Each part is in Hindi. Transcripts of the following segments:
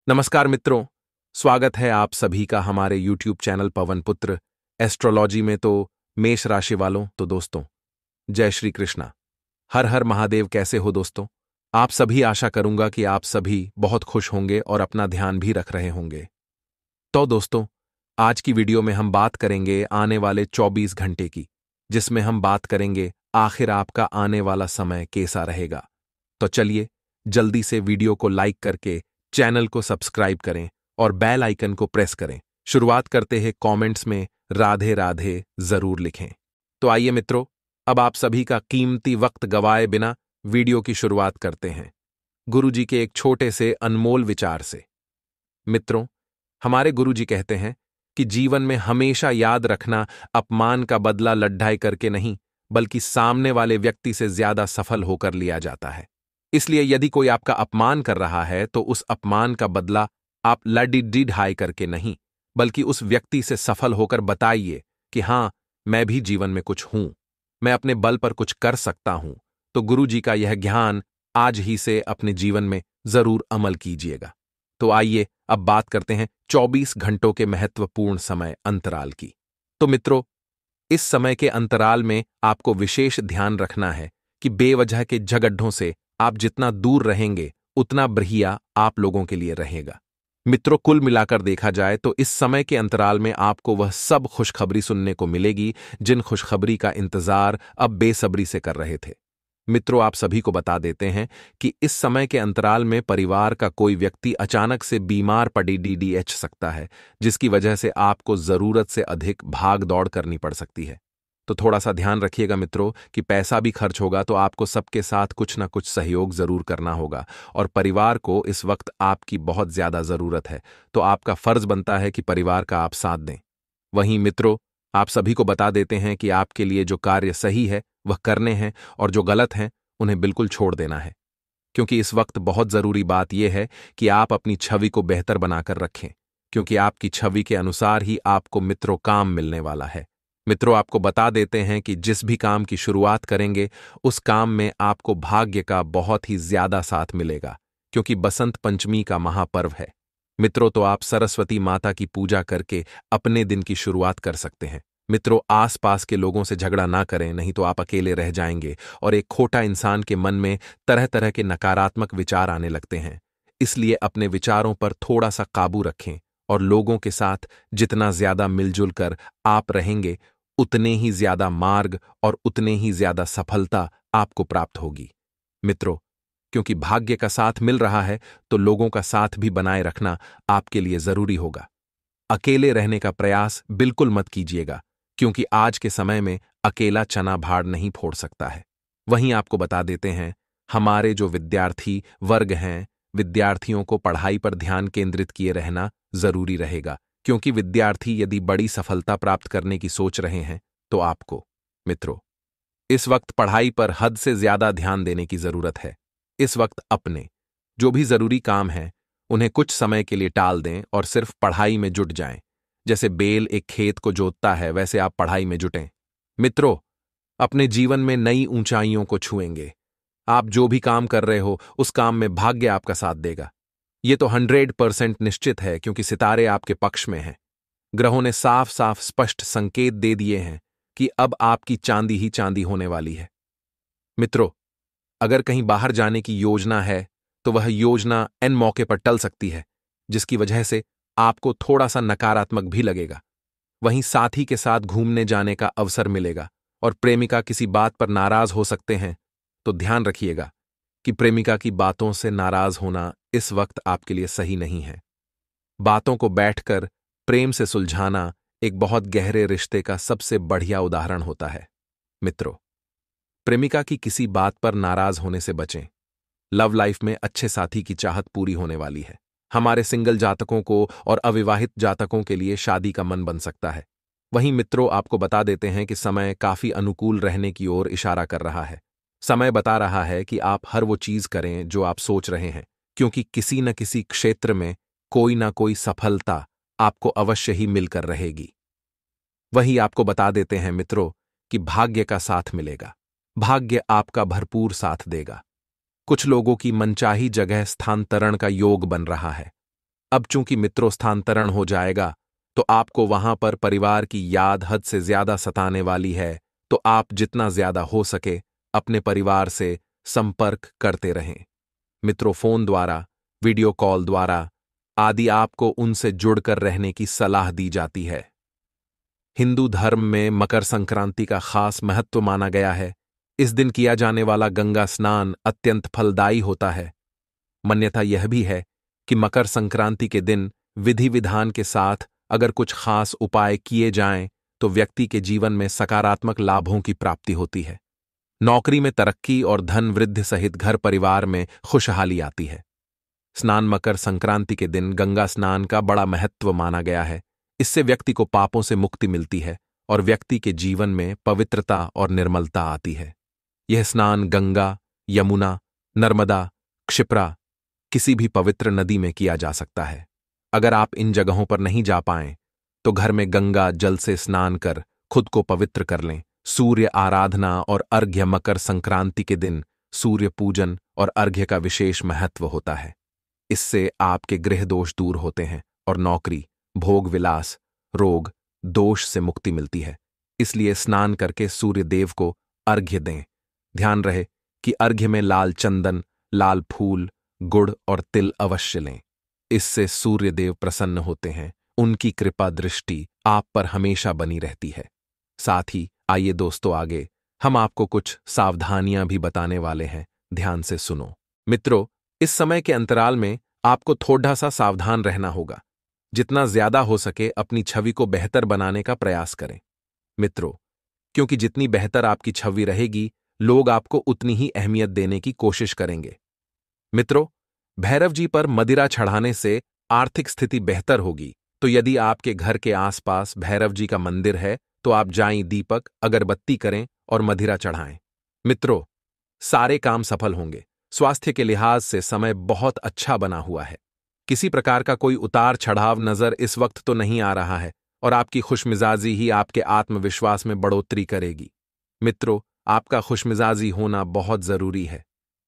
नमस्कार मित्रों, स्वागत है आप सभी का हमारे YouTube चैनल पवन पुत्र एस्ट्रोलॉजी में। तो मेष राशि वालों, तो दोस्तों, जय श्री कृष्णा। हर हर महादेव। कैसे हो दोस्तों? आप सभी, आशा करूंगा कि आप सभी बहुत खुश होंगे और अपना ध्यान भी रख रहे होंगे। तो दोस्तों, आज की वीडियो में हम बात करेंगे आने वाले 24 घंटे की, जिसमें हम बात करेंगे आखिर आपका आने वाला समय कैसा रहेगा। तो चलिए जल्दी से वीडियो को लाइक करके चैनल को सब्सक्राइब करें और बेल आइकन को प्रेस करें। शुरुआत करते हैं कमेंट्स में राधे राधे जरूर लिखें। तो आइए मित्रों, अब आप सभी का कीमती वक्त गवाए बिना वीडियो की शुरुआत करते हैं गुरुजी के एक छोटे से अनमोल विचार से। मित्रों, हमारे गुरुजी कहते हैं कि जीवन में हमेशा याद रखना, अपमान का बदला लड्ढाई करके नहीं, बल्कि सामने वाले व्यक्ति से ज्यादा सफल होकर लिया जाता है। इसलिए यदि कोई आपका अपमान कर रहा है तो उस अपमान का बदला आप लड़ी ढाई करके नहीं, बल्कि उस व्यक्ति से सफल होकर बताइए कि हां, मैं भी जीवन में कुछ हूं, मैं अपने बल पर कुछ कर सकता हूं। तो गुरुजी का यह ज्ञान आज ही से अपने जीवन में जरूर अमल कीजिएगा। तो आइए अब बात करते हैं 24 घंटों के महत्वपूर्ण समय अंतराल की। तो मित्रों, इस समय के अंतराल में आपको विशेष ध्यान रखना है कि बेवजह के झगड़ों से आप जितना दूर रहेंगे उतना बढ़िया आप लोगों के लिए रहेगा। मित्रों, कुल मिलाकर देखा जाए तो इस समय के अंतराल में आपको वह सब खुशखबरी सुनने को मिलेगी जिन खुशखबरी का इंतजार अब बेसब्री से कर रहे थे। मित्रों, आप सभी को बता देते हैं कि इस समय के अंतराल में परिवार का कोई व्यक्ति अचानक से बीमार पड़ी डीडीएच सकता है, जिसकी वजह से आपको जरूरत से अधिक भाग दौड़ करनी पड़ सकती है। तो थोड़ा सा ध्यान रखिएगा मित्रों कि पैसा भी खर्च होगा तो आपको सबके साथ कुछ ना कुछ सहयोग जरूर करना होगा, और परिवार को इस वक्त आपकी बहुत ज्यादा जरूरत है। तो आपका फर्ज बनता है कि परिवार का आप साथ दें। वहीं मित्रों, आप सभी को बता देते हैं कि आपके लिए जो कार्य सही है वह करने हैं, और जो गलत हैं उन्हें बिल्कुल छोड़ देना है। क्योंकि इस वक्त बहुत जरूरी बात यह है कि आप अपनी छवि को बेहतर बनाकर रखें, क्योंकि आपकी छवि के अनुसार ही आपको मित्रों काम मिलने वाला है। मित्रों, आपको बता देते हैं कि जिस भी काम की शुरुआत करेंगे उस काम में आपको भाग्य का बहुत ही ज्यादा साथ मिलेगा, क्योंकि बसंत पंचमी का महापर्व है। मित्रों, तो आप सरस्वती माता की पूजा करके अपने दिन की शुरुआत कर सकते हैं। मित्रों, आसपास के लोगों से झगड़ा ना करें, नहीं तो आप अकेले रह जाएंगे और एक खोटा इंसान के मन में तरह तरह के नकारात्मक विचार आने लगते हैं। इसलिए अपने विचारों पर थोड़ा सा काबू रखें, और लोगों के साथ जितना ज्यादा मिलजुल कर आप रहेंगे उतने ही ज्यादा मार्ग और उतने ही ज्यादा सफलता आपको प्राप्त होगी। मित्रों, क्योंकि भाग्य का साथ मिल रहा है तो लोगों का साथ भी बनाए रखना आपके लिए जरूरी होगा। अकेले रहने का प्रयास बिल्कुल मत कीजिएगा, क्योंकि आज के समय में अकेला चना भाड़ नहीं फोड़ सकता है। वहीं आपको बता देते हैं, हमारे जो विद्यार्थी वर्ग हैं, विद्यार्थियों को पढ़ाई पर ध्यान केंद्रित किए रहना जरूरी रहेगा, क्योंकि विद्यार्थी यदि बड़ी सफलता प्राप्त करने की सोच रहे हैं तो आपको मित्रों इस वक्त पढ़ाई पर हद से ज्यादा ध्यान देने की जरूरत है। इस वक्त अपने जो भी जरूरी काम हैं उन्हें कुछ समय के लिए टाल दें और सिर्फ पढ़ाई में जुट जाएं। जैसे बैल एक खेत को जोतता है, वैसे आप पढ़ाई में जुटें। मित्रों, अपने जीवन में नई ऊंचाइयों को छुएंगे। आप जो भी काम कर रहे हो उस काम में भाग्य आपका साथ देगा। ये तो 100% निश्चित है, क्योंकि सितारे आपके पक्ष में हैं। ग्रहों ने साफ साफ स्पष्ट संकेत दे दिए हैं कि अब आपकी चांदी ही चांदी होने वाली है। मित्रों, अगर कहीं बाहर जाने की योजना है तो वह योजना एन मौके पर टल सकती है, जिसकी वजह से आपको थोड़ा सा नकारात्मक भी लगेगा। वहीं साथी के साथ घूमने जाने का अवसर मिलेगा, और प्रेमिका किसी बात पर नाराज हो सकते हैं। तो ध्यान रखिएगा कि प्रेमिका की बातों से नाराज होना इस वक्त आपके लिए सही नहीं है। बातों को बैठकर प्रेम से सुलझाना एक बहुत गहरे रिश्ते का सबसे बढ़िया उदाहरण होता है। मित्रों, प्रेमिका की किसी बात पर नाराज होने से बचें। लव लाइफ में अच्छे साथी की चाहत पूरी होने वाली है। हमारे सिंगल जातकों को और अविवाहित जातकों के लिए शादी का मन बन सकता है। वहीं मित्रों, आपको बता देते हैं कि समय काफी अनुकूल रहने की ओर इशारा कर रहा है। समय बता रहा है कि आप हर वो चीज करें जो आप सोच रहे हैं, क्योंकि किसी न किसी क्षेत्र में कोई ना कोई सफलता आपको अवश्य ही मिलकर रहेगी। वही आपको बता देते हैं मित्रों कि भाग्य का साथ मिलेगा। भाग्य आपका भरपूर साथ देगा। कुछ लोगों की मनचाही जगह स्थानांतरण का योग बन रहा है। अब चूंकि मित्रों स्थानांतरण हो जाएगा तो आपको वहां पर परिवार की याद हद से ज्यादा सताने वाली है, तो आप जितना ज्यादा हो सके अपने परिवार से संपर्क करते रहें। मित्रों, फोन द्वारा, वीडियो कॉल द्वारा आदि आपको उनसे जुड़कर रहने की सलाह दी जाती है। हिंदू धर्म में मकर संक्रांति का खास महत्व माना गया है। इस दिन किया जाने वाला गंगा स्नान अत्यंत फलदायी होता है। मान्यता यह भी है कि मकर संक्रांति के दिन विधि विधान के साथ अगर कुछ खास उपाय किए जाएं तो व्यक्ति के जीवन में सकारात्मक लाभों की प्राप्ति होती है। नौकरी में तरक्की और धन वृद्धि सहित घर परिवार में खुशहाली आती है। स्नान मकर संक्रांति के दिन गंगा स्नान का बड़ा महत्व माना गया है। इससे व्यक्ति को पापों से मुक्ति मिलती है और व्यक्ति के जीवन में पवित्रता और निर्मलता आती है। यह स्नान गंगा, यमुना, नर्मदा, क्षिप्रा किसी भी पवित्र नदी में किया जा सकता है। अगर आप इन जगहों पर नहीं जा पाएं तो घर में गंगा जल से स्नान कर खुद को पवित्र कर लें। सूर्य आराधना और अर्घ्य मकर संक्रांति के दिन सूर्य पूजन और अर्घ्य का विशेष महत्व होता है। इससे आपके गृह दोष दूर होते हैं और नौकरी, भोग विलास, रोग, दोष से मुक्ति मिलती है। इसलिए स्नान करके सूर्य देव को अर्घ्य दें। ध्यान रहे कि अर्घ्य में लाल चंदन, लाल फूल, गुड़ और तिल अवश्य लें। इससे सूर्य देव प्रसन्न होते हैं। उनकी कृपा दृष्टि आप पर हमेशा बनी रहती है। साथ ही आइए दोस्तों, आगे हम आपको कुछ सावधानियां भी बताने वाले हैं। ध्यान से सुनो। मित्रों, इस समय के अंतराल में आपको थोड़ा सा सावधान रहना होगा। जितना ज्यादा हो सके अपनी छवि को बेहतर बनाने का प्रयास करें। मित्रों, क्योंकि जितनी बेहतर आपकी छवि रहेगी, लोग आपको उतनी ही अहमियत देने की कोशिश करेंगे। मित्रों, भैरव जी पर मदिरा चढ़ाने से आर्थिक स्थिति बेहतर होगी। तो यदि आपके घर के आसपास भैरव जी का मंदिर है तो आप जाएं, दीपक, अगरबत्ती करें और मदिरा चढ़ाएं। मित्रों, सारे काम सफल होंगे। स्वास्थ्य के लिहाज से समय बहुत अच्छा बना हुआ है। किसी प्रकार का कोई उतार चढ़ाव नजर इस वक्त तो नहीं आ रहा है और आपकी खुशमिजाजी ही आपके आत्मविश्वास में बढ़ोतरी करेगी। मित्रों, आपका खुशमिजाजी होना बहुत जरूरी है।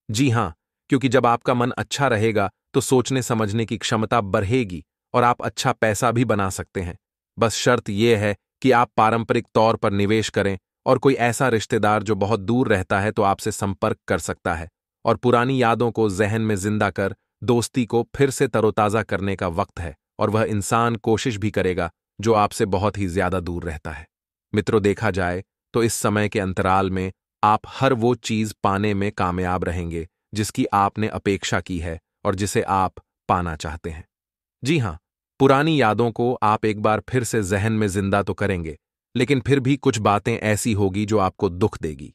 जी हां, क्योंकि जब आपका मन अच्छा रहेगा तो सोचने समझने की क्षमता बढ़ेगी और आप अच्छा पैसा भी बना सकते हैं। बस शर्त यह है कि आप पारंपरिक तौर पर निवेश करें और कोई ऐसा रिश्तेदार जो बहुत दूर रहता है तो आपसे संपर्क कर सकता है और पुरानी यादों को जहन में जिंदा कर दोस्ती को फिर से तरोताजा करने का वक्त है। और वह इंसान कोशिश भी करेगा जो आपसे बहुत ही ज्यादा दूर रहता है। मित्रों, देखा जाए तो इस समय के अंतराल में आप हर वो चीज पाने में कामयाब रहेंगे जिसकी आपने अपेक्षा की है और जिसे आप पाना चाहते हैं। जी हां, पुरानी यादों को आप एक बार फिर से जहन में जिंदा तो करेंगे, लेकिन फिर भी कुछ बातें ऐसी होगी जो आपको दुख देगी।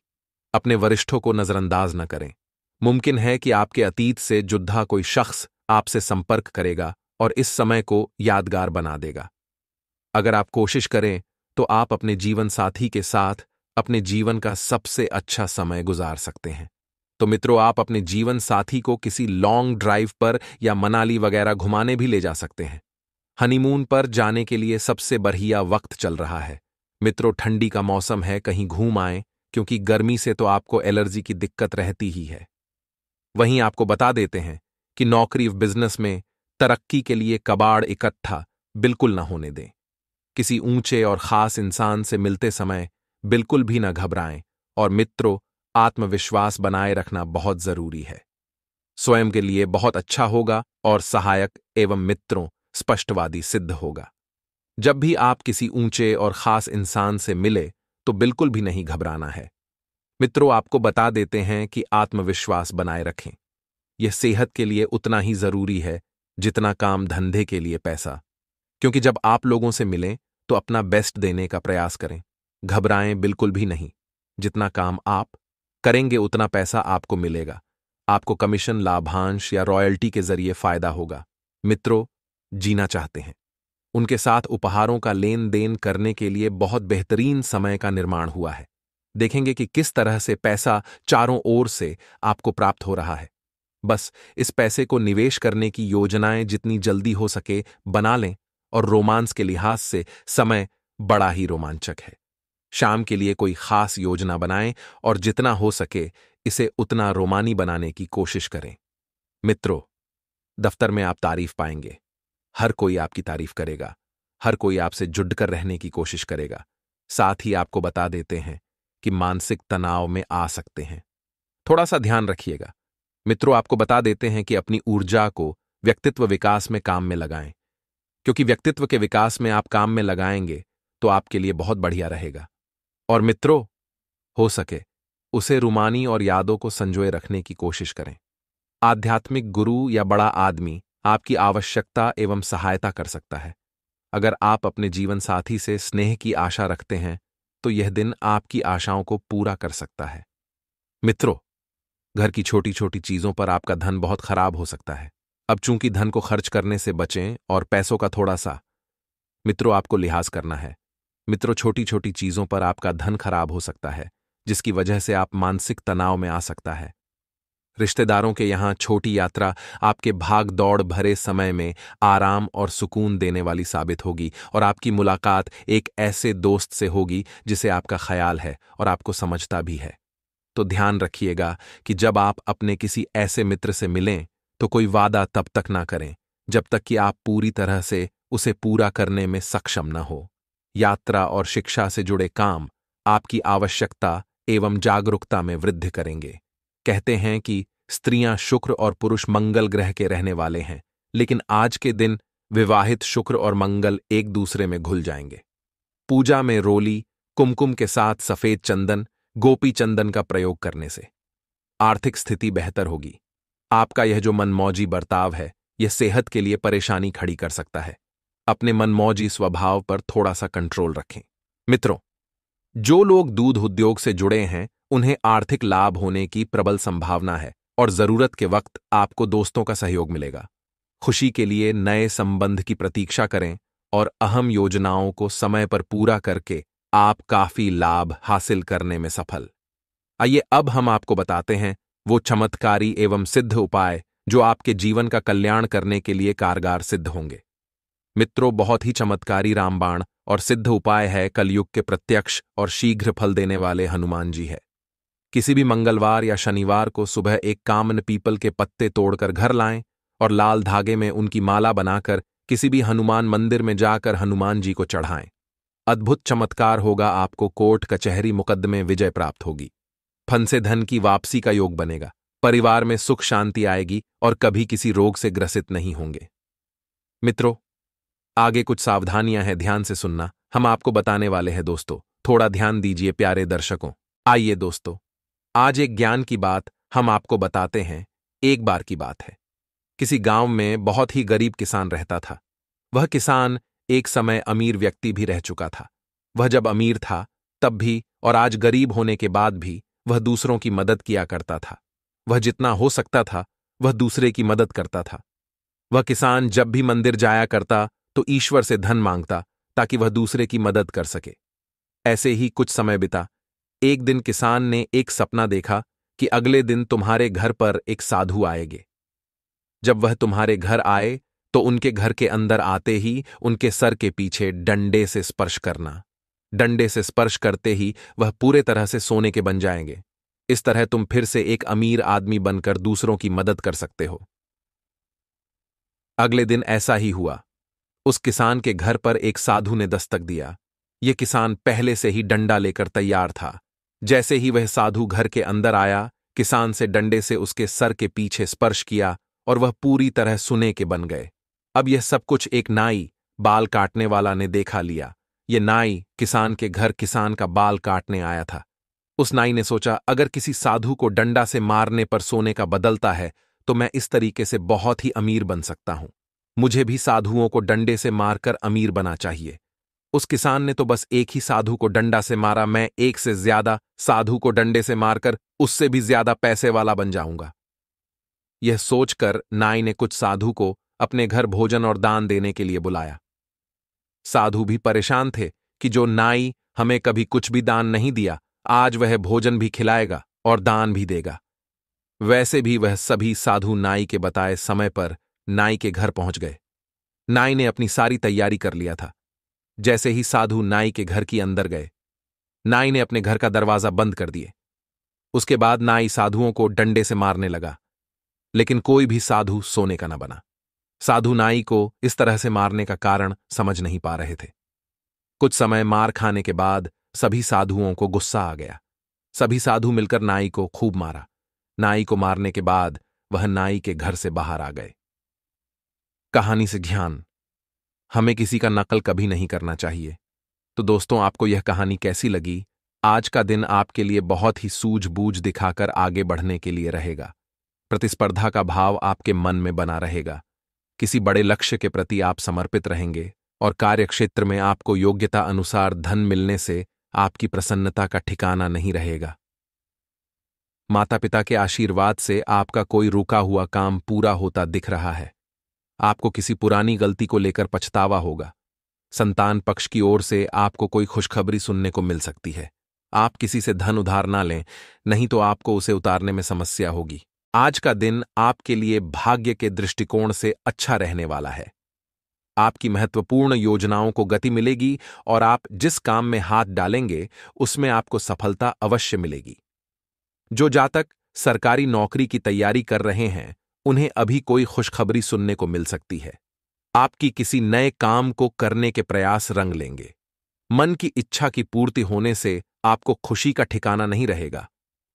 अपने वरिष्ठों को नजरअंदाज न करें। मुमकिन है कि आपके अतीत से जुद्धा कोई शख्स आपसे संपर्क करेगा और इस समय को यादगार बना देगा। अगर आप कोशिश करें तो आप अपने जीवन साथी के साथ अपने जीवन का सबसे अच्छा समय गुजार सकते हैं। तो मित्रों, आप अपने जीवन साथी को किसी लॉन्ग ड्राइव पर या मनाली वगैरह घुमाने भी ले जा सकते हैं। हनीमून पर जाने के लिए सबसे बढ़िया वक्त चल रहा है। मित्रों, ठंडी का मौसम है, कहीं घूम आएं, क्योंकि गर्मी से तो आपको एलर्जी की दिक्कत रहती ही है। वहीं आपको बता देते हैं कि नौकरी बिजनेस में तरक्की के लिए कबाड़ इकट्ठा बिल्कुल न होने दें। किसी ऊंचे और खास इंसान से मिलते समय बिल्कुल भी न घबराएं और मित्रों, आत्मविश्वास बनाए रखना बहुत जरूरी है। स्वयं के लिए बहुत अच्छा होगा और सहायक एवं मित्रों स्पष्टवादी सिद्ध होगा। जब भी आप किसी ऊंचे और खास इंसान से मिले तो बिल्कुल भी नहीं घबराना है। मित्रों, आपको बता देते हैं कि आत्मविश्वास बनाए रखें। यह सेहत के लिए उतना ही जरूरी है जितना काम धंधे के लिए पैसा। क्योंकि जब आप लोगों से मिलें तो अपना बेस्ट देने का प्रयास करें। घबराएं बिल्कुल भी नहीं। जितना काम आप करेंगे उतना पैसा आपको मिलेगा। आपको कमीशन, लाभांश या रॉयल्टी के जरिए फायदा होगा। मित्रों, जीना चाहते हैं, उनके साथ उपहारों का लेन देन करने के लिए बहुत बेहतरीन समय का निर्माण हुआ है। देखेंगे कि किस तरह से पैसा चारों ओर से आपको प्राप्त हो रहा है। बस इस पैसे को निवेश करने की योजनाएं जितनी जल्दी हो सके बना लें और रोमांस के लिहाज से समय बड़ा ही रोमांचक है। शाम के लिए कोई खास योजना बनाएं और जितना हो सके इसे उतना रोमानी बनाने की कोशिश करें। मित्रों, दफ्तर में आप तारीफ पाएंगे। हर कोई आपकी तारीफ करेगा, हर कोई आपसे जुड़कर रहने की कोशिश करेगा। साथ ही आपको बता देते हैं कि मानसिक तनाव में आ सकते हैं। थोड़ा सा ध्यान रखिएगा। मित्रों, आपको बता देते हैं कि अपनी ऊर्जा को व्यक्तित्व विकास में काम में लगाएं, क्योंकि व्यक्तित्व के विकास में आप काम में लगाएंगे तो आपके लिए बहुत बढ़िया रहेगा। और मित्रों, हो सके उसे रूमानी और यादों को संजोए रखने की कोशिश करें। आध्यात्मिक गुरु या बड़ा आदमी आपकी आवश्यकता एवं सहायता कर सकता है। अगर आप अपने जीवन साथी से स्नेह की आशा रखते हैं तो यह दिन आपकी आशाओं को पूरा कर सकता है। मित्रों, घर की छोटी छोटी चीजों पर आपका धन बहुत खराब हो सकता है। अब चूंकि धन को खर्च करने से बचें और पैसों का थोड़ा सा मित्रों आपको लिहाज करना है। मित्रों, छोटी छोटी चीजों पर आपका धन खराब हो सकता है, जिसकी वजह से आप मानसिक तनाव में आ सकता है। रिश्तेदारों के यहां छोटी यात्रा आपके भाग दौड़ भरे समय में आराम और सुकून देने वाली साबित होगी और आपकी मुलाकात एक ऐसे दोस्त से होगी जिसे आपका ख्याल है और आपको समझता भी है। तो ध्यान रखिएगा कि जब आप अपने किसी ऐसे मित्र से मिलें तो कोई वादा तब तक ना करें जब तक कि आप पूरी तरह से उसे पूरा करने में सक्षम न हो। यात्रा और शिक्षा से जुड़े काम आपकी आवश्यकता एवं जागरूकता में वृद्धि करेंगे। कहते हैं कि स्त्रियां शुक्र और पुरुष मंगल ग्रह के रहने वाले हैं, लेकिन आज के दिन विवाहित शुक्र और मंगल एक दूसरे में घुल जाएंगे। पूजा में रोली, कुमकुम के साथ सफेद चंदन, गोपी चंदन का प्रयोग करने से आर्थिक स्थिति बेहतर होगी। आपका यह जो मनमौजी बर्ताव है, यह सेहत के लिए परेशानी खड़ी कर सकता है। अपने मनमौजी स्वभाव पर थोड़ा सा कंट्रोल रखें। मित्रों, जो लोग दूध उद्योग से जुड़े हैं उन्हें आर्थिक लाभ होने की प्रबल संभावना है और जरूरत के वक्त आपको दोस्तों का सहयोग मिलेगा। खुशी के लिए नए संबंध की प्रतीक्षा करें और अहम योजनाओं को समय पर पूरा करके आप काफी लाभ हासिल करने में सफल। आइए अब हम आपको बताते हैं वो चमत्कारी एवं सिद्ध उपाय जो आपके जीवन का कल्याण करने के लिए कारगर सिद्ध होंगे। मित्रों, बहुत ही चमत्कारी रामबाण और सिद्ध उपाय है कलयुग के प्रत्यक्ष और शीघ्र फल देने वाले हनुमान जी है। किसी भी मंगलवार या शनिवार को सुबह एक कामन पीपल के पत्ते तोड़कर घर लाएं और लाल धागे में उनकी माला बनाकर किसी भी हनुमान मंदिर में जाकर हनुमान जी को चढ़ाएं। अद्भुत चमत्कार होगा, आपको कोर्ट कचहरी मुकदमे विजय प्राप्त होगी। फंसे धन की वापसी का योग बनेगा, परिवार में सुख शांति आएगी और कभी किसी रोग से ग्रसित नहीं होंगे। मित्रों, आगे कुछ सावधानियां हैं, ध्यान से सुनना, हम आपको बताने वाले हैं। दोस्तों, थोड़ा ध्यान दीजिए प्यारे दर्शकों। आइए दोस्तों, आज एक ज्ञान की बात हम आपको बताते हैं। एक बार की बात है, किसी गांव में बहुत ही गरीब किसान रहता था। वह किसान एक समय अमीर व्यक्ति भी रह चुका था। वह जब अमीर था तब भी और आज गरीब होने के बाद भी वह दूसरों की मदद किया करता था। वह जितना हो सकता था वह दूसरे की मदद करता था। वह किसान जब भी मंदिर जाया करता तो ईश्वर से धन मांगता ताकि वह दूसरे की मदद कर सके। ऐसे ही कुछ समय बिता। एक दिन किसान ने एक सपना देखा कि अगले दिन तुम्हारे घर पर एक साधु आएंगे। जब वह तुम्हारे घर आए तो उनके घर के अंदर आते ही उनके सर के पीछे डंडे से स्पर्श करना। डंडे से स्पर्श करते ही वह पूरे तरह से सोने के बन जाएंगे। इस तरह तुम फिर से एक अमीर आदमी बनकर दूसरों की मदद कर सकते हो। अगले दिन ऐसा ही हुआ। उस किसान के घर पर एक साधु ने दस्तक दिया। यह किसान पहले से ही डंडा लेकर तैयार था। जैसे ही वह साधु घर के अंदर आया, किसान से डंडे से उसके सर के पीछे स्पर्श किया और वह पूरी तरह सुने के बन गए। अब यह सब कुछ एक नाई, बाल काटने वाला ने देखा लिया। यह नाई किसान के घर किसान का बाल काटने आया था। उस नाई ने सोचा, अगर किसी साधु को डंडा से मारने पर सोने का बदलता है तो मैं इस तरीके से बहुत ही अमीर बन सकता हूं। मुझे भी साधुओं को डंडे से मारकर अमीर बना चाहिए। उस किसान ने तो बस एक ही साधु को डंडा से मारा, मैं एक से ज्यादा साधु को डंडे से मारकर उससे भी ज्यादा पैसे वाला बन जाऊंगा। यह सोचकर नाई ने कुछ साधु को अपने घर भोजन और दान देने के लिए बुलाया। साधु भी परेशान थे कि जो नाई हमें कभी कुछ भी दान नहीं दिया, आज वह भोजन भी खिलाएगा और दान भी देगा। वैसे भी वह सभी साधु नाई के बताए समय पर नाई के घर पहुंच गए। नाई ने अपनी सारी तैयारी कर लिया था। जैसे ही साधु नाई के घर के अंदर गए, नाई ने अपने घर का दरवाजा बंद कर दिए। उसके बाद नाई साधुओं को डंडे से मारने लगा, लेकिन कोई भी साधु सोने का न बना। साधु नाई को इस तरह से मारने का कारण समझ नहीं पा रहे थे। कुछ समय मार खाने के बाद सभी साधुओं को गुस्सा आ गया। सभी साधु मिलकर नाई को खूब मारा। नाई को मारने के बाद वह नाई के घर से बाहर आ गए। कहानी से ज्ञान: हमें किसी का नकल कभी नहीं करना चाहिए। तो दोस्तों, आपको यह कहानी कैसी लगी? आज का दिन आपके लिए बहुत ही सूझबूझ दिखाकर आगे बढ़ने के लिए रहेगा। प्रतिस्पर्धा का भाव आपके मन में बना रहेगा। किसी बड़े लक्ष्य के प्रति आप समर्पित रहेंगे और कार्यक्षेत्र में आपको योग्यता अनुसार धन मिलने से आपकी प्रसन्नता का ठिकाना नहीं रहेगा। माता पिता के आशीर्वाद से आपका कोई रुका हुआ काम पूरा होता दिख रहा है। आपको किसी पुरानी गलती को लेकर पछतावा होगा। संतान पक्ष की ओर से आपको कोई खुशखबरी सुनने को मिल सकती है। आप किसी से धन उधार ना लें, नहीं तो आपको उसे उतारने में समस्या होगी। आज का दिन आपके लिए भाग्य के दृष्टिकोण से अच्छा रहने वाला है। आपकी महत्वपूर्ण योजनाओं को गति मिलेगी और आप जिस काम में हाथ डालेंगे उसमें आपको सफलता अवश्य मिलेगी। जो जातक सरकारी नौकरी की तैयारी कर रहे हैं, उन्हें अभी कोई खुशखबरी सुनने को मिल सकती है। आपकी किसी नए काम को करने के प्रयास रंग लेंगे। मन की इच्छा की पूर्ति होने से आपको खुशी का ठिकाना नहीं रहेगा।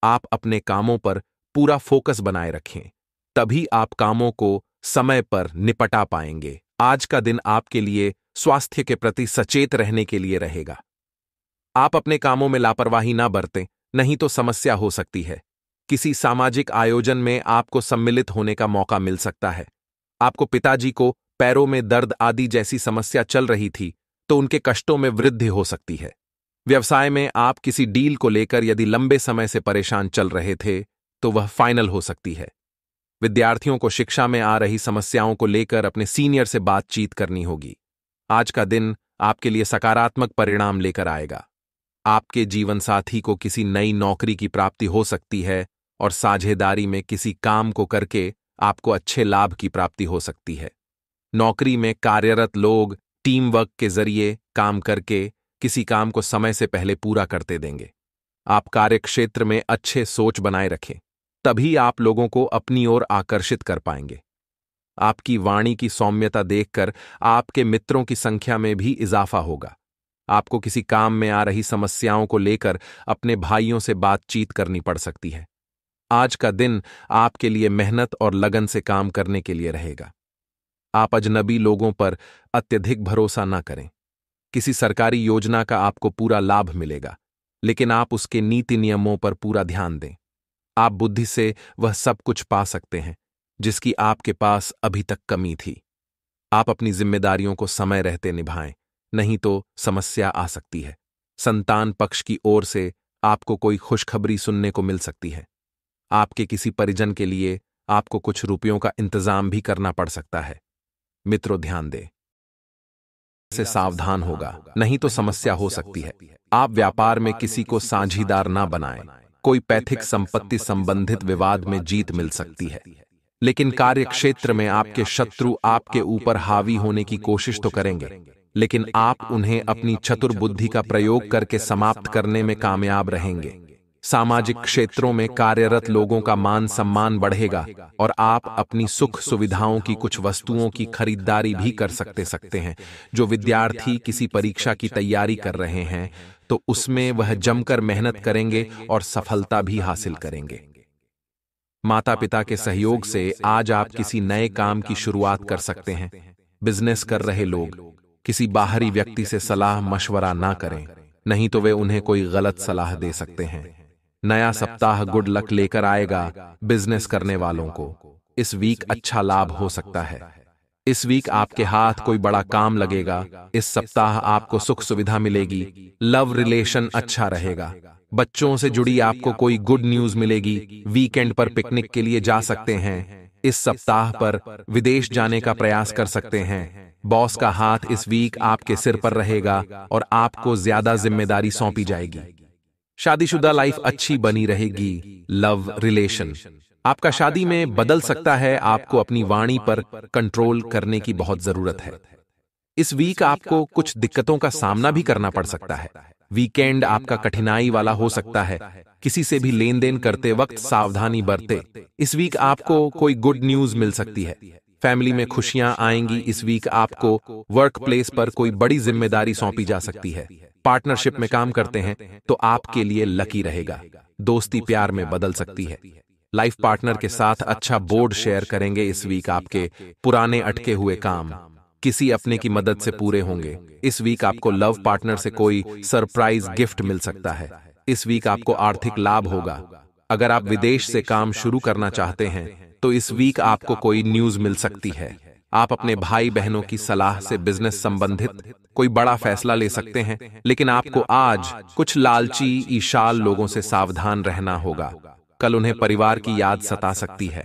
आप अपने कामों पर पूरा फोकस बनाए रखें, तभी आप कामों को समय पर निपटा पाएंगे। आज का दिन आपके लिए स्वास्थ्य के प्रति सचेत रहने के लिए रहेगा। आप अपने कामों में लापरवाही ना बरतें, नहीं तो समस्या हो सकती है। किसी सामाजिक आयोजन में आपको सम्मिलित होने का मौका मिल सकता है। आपको पिताजी को पैरों में दर्द आदि जैसी समस्या चल रही थी, तो उनके कष्टों में वृद्धि हो सकती है। व्यवसाय में आप किसी डील को लेकर यदि लंबे समय से परेशान चल रहे थे, तो वह फाइनल हो सकती है। विद्यार्थियों को शिक्षा में आ रही समस्याओं को लेकर अपने सीनियर से बातचीत करनी होगी। आज का दिन आपके लिए सकारात्मक परिणाम लेकर आएगा। आपके जीवन साथी को किसी नई नौकरी की प्राप्ति हो सकती है और साझेदारी में किसी काम को करके आपको अच्छे लाभ की प्राप्ति हो सकती है। नौकरी में कार्यरत लोग टीम वर्क के जरिए काम करके किसी काम को समय से पहले पूरा करते देंगे। आप कार्यक्षेत्र में अच्छे सोच बनाए रखें, तभी आप लोगों को अपनी ओर आकर्षित कर पाएंगे। आपकी वाणी की सौम्यता देखकर आपके मित्रों की संख्या में भी इजाफा होगा। आपको किसी काम में आ रही समस्याओं को लेकर अपने भाइयों से बातचीत करनी पड़ सकती है। आज का दिन आपके लिए मेहनत और लगन से काम करने के लिए रहेगा। आप अजनबी लोगों पर अत्यधिक भरोसा न करें। किसी सरकारी योजना का आपको पूरा लाभ मिलेगा, लेकिन आप उसके नीति नियमों पर पूरा ध्यान दें। आप बुद्धि से वह सब कुछ पा सकते हैं जिसकी आपके पास अभी तक कमी थी। आप अपनी जिम्मेदारियों को समय रहते निभाएं, नहीं तो समस्या आ सकती है। संतान पक्ष की ओर से आपको कोई खुशखबरी सुनने को मिल सकती है। आपके किसी परिजन के लिए आपको कुछ रुपयों का इंतजाम भी करना पड़ सकता है। मित्रों, ध्यान दें, से सावधान होगा, नहीं तो समस्या हो सकती है। आप व्यापार में किसी को साझीदार ना बनाएं। कोई पैतृक संपत्ति संबंधित विवाद में जीत मिल सकती है, लेकिन कार्यक्षेत्र में आपके शत्रु आपके ऊपर हावी होने की कोशिश तो करेंगे, लेकिन आप उन्हें अपनी चतुर बुद्धि का प्रयोग करके समाप्त करने में कामयाब रहेंगे। सामाजिक क्षेत्रों में कार्यरत लोगों का मान सम्मान बढ़ेगा और आप अपनी सुख सुविधाओं की कुछ वस्तुओं की खरीदारी भी कर सकते हैं। जो विद्यार्थी किसी परीक्षा की तैयारी कर रहे हैं, तो उसमें वह जमकर मेहनत करेंगे और सफलता भी हासिल करेंगे। माता पिता के सहयोग से आज आप किसी नए काम की शुरुआत कर सकते हैं। बिजनेस कर रहे लोग किसी बाहरी व्यक्ति से सलाह मशवरा ना करें, नहीं तो वे उन्हें कोई गलत सलाह दे सकते हैं। नया सप्ताह गुड लक लेकर आएगा बिजनेस करने वालों को। इस वीक अच्छा लाभ हो सकता है। इस वीक आपके हाथ कोई बड़ा काम लगेगा। इस सप्ताह आपको सुख सुविधा मिलेगी। लव रिलेशन अच्छा रहेगा। बच्चों से जुड़ी आपको कोई गुड न्यूज मिलेगी। वीकेंड पर पिकनिक के लिए जा सकते हैं। इस सप्ताह पर विदेश जाने का प्रयास कर सकते हैं। बॉस का हाथ इस वीक आपके सिर पर रहेगा और आपको ज्यादा जिम्मेदारी सौंपी जाएगी। शादीशुदा लाइफ अच्छी बनी रहेगी। लव रिलेशन आपका शादी में बदल सकता है। आपको अपनी वाणी पर कंट्रोल करने की बहुत जरूरत है। इस वीक आपको कुछ दिक्कतों का सामना भी करना पड़ सकता है। वीकेंड आपका कठिनाई वाला हो सकता है। किसी से भी लेन देन करते वक्त सावधानी बरते। इस वीक आपको कोई गुड न्यूज मिल सकती है। फैमिली में खुशियां आएंगी। इस वीक आपको वर्क प्लेस पर कोई बड़ी जिम्मेदारी सौंपी जा सकती है। पार्टनरशिप में काम करते हैं तो आपके लिए लकी रहेगा। दोस्ती प्यार में बदल सकती है। लाइफ पार्टनर के साथ अच्छा बोर्ड शेयर करेंगे। इस वीक आपके पुराने अटके हुए काम किसी अपने की मदद से पूरे होंगे। इस वीक आपको लव पार्टनर से कोई सरप्राइज गिफ्ट मिल सकता है। इस वीक आपको आर्थिक लाभ होगा। अगर आप विदेश से काम शुरू करना चाहते हैं तो इस वीक आपको कोई न्यूज मिल सकती है। आप अपने भाई बहनों की सलाह से बिजनेस संबंधित कोई बड़ा फैसला ले सकते हैं, लेकिन आपको आज कुछ लालची ईशाल लोगों से सावधान रहना होगा। कल उन्हें परिवार की याद सता सकती है।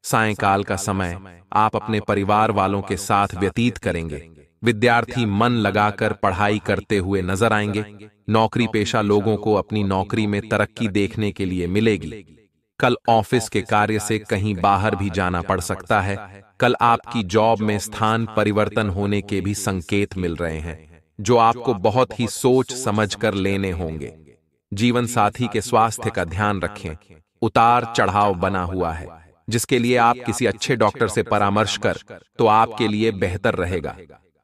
सायंकाल का समय आप अपने परिवार वालों के साथ व्यतीत करेंगे। विद्यार्थी मन लगाकर पढ़ाई करते हुए नजर आएंगे। नौकरी पेशा लोगों को अपनी नौकरी में तरक्की देखने के लिए मिलेगी। कल ऑफिस के कार्य से कहीं बाहर भी जाना पड़ सकता है। कल आपकी जॉब में स्थान परिवर्तन होने के भी संकेत मिल रहे हैं, जो आपको बहुत ही सोच समझ कर लेने होंगे। जीवन साथी के स्वास्थ्य का ध्यान रखें। उतार चढ़ाव बना हुआ है, जिसके लिए आप किसी अच्छे डॉक्टर से परामर्श कर तो आपके लिए बेहतर रहेगा।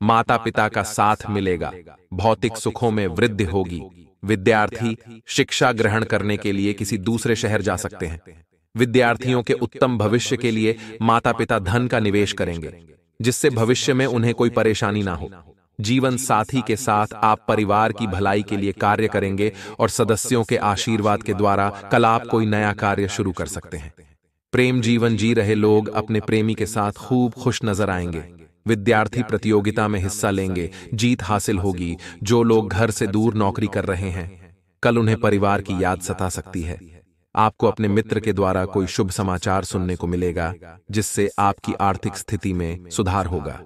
माता पिता का साथ मिलेगा। भौतिक सुखों में वृद्धि होगी। विद्यार्थी शिक्षा ग्रहण करने के लिए किसी दूसरे शहर जा सकते हैं। विद्यार्थियों के उत्तम भविष्य के लिए माता पिता धन का निवेश करेंगे, जिससे भविष्य में उन्हें कोई परेशानी ना हो। जीवन साथी के साथ आप परिवार की भलाई के लिए कार्य करेंगे और सदस्यों के आशीर्वाद के द्वारा कल आप कोई नया कार्य शुरू कर सकते हैं। प्रेम जीवन जी रहे लोग अपने प्रेमी के साथ खूब खुश नजर आएंगे। विद्यार्थी प्रतियोगिता में हिस्सा लेंगे, जीत हासिल होगी। जो लोग घर से दूर नौकरी कर रहे हैं, कल उन्हें परिवार की याद सता सकती है। आपको अपने मित्र के द्वारा कोई शुभ समाचार सुनने को मिलेगा, जिससे आपकी आर्थिक स्थिति में सुधार होगा।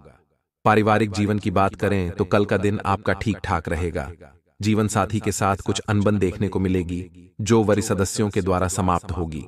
पारिवारिक जीवन की बात करें तो कल का दिन आपका ठीक ठाक रहेगा। जीवन साथी के साथ कुछ अनबन देखने को मिलेगी, जो वरिष्ठ सदस्यों के द्वारा समाप्त होगी।